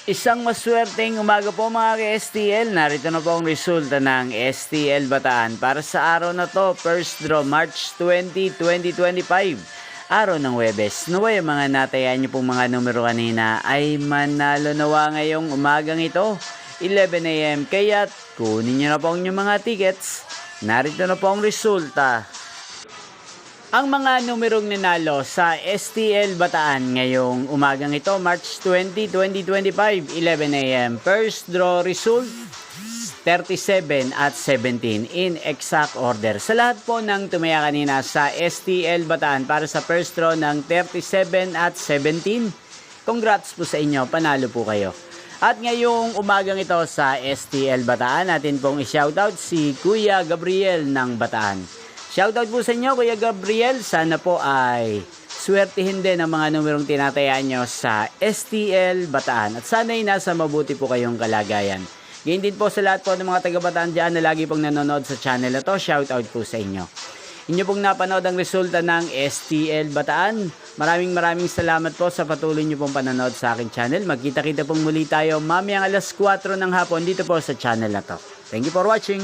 Isang maswerteng umaga po mga ka-STL. Narito na po ang resulta ng STL Bataan para sa araw na to, first draw March 20, 2025. Araw ng Huwebes. Naway ang mga natayaan nyo pong mga numero kanina ay manalo nawa ngayong umagang ito, 11 AM. Kaya't kunin nyo na po ang inyong mga tickets. Narito na po ang resulta. Ang mga numerong nanalo sa STL Bataan ngayong umagang ito, March 20, 2025, 11 AM. First draw result, 37 at 17 in exact order. Sa lahat po ng tumaya kanina sa STL Bataan para sa first draw ng 37 at 17, congrats po sa inyo, panalo po kayo. At ngayong umagang ito sa STL Bataan, natin pong i-shoutout si Kuya Gabriel ng Bataan. Shoutout po sa inyo, Kuya Gabriel. Sana po ay swertihin din ang mga numerong tinatayaan nyo sa STL Bataan. At sana'y nasa mabuti po kayong kalagayan. Ganyan din po sa lahat po ng mga taga-Bataan dyan na lagi pong nanonood sa channel na to. Shoutout po sa inyo. Inyo pong napanood ang resulta ng STL Bataan. Maraming salamat po sa patuloy nyo pong panonood sa aking channel. Magkita-kita pong muli tayo mamayang alas 4 ng hapon dito po sa channel na to. Thank you for watching.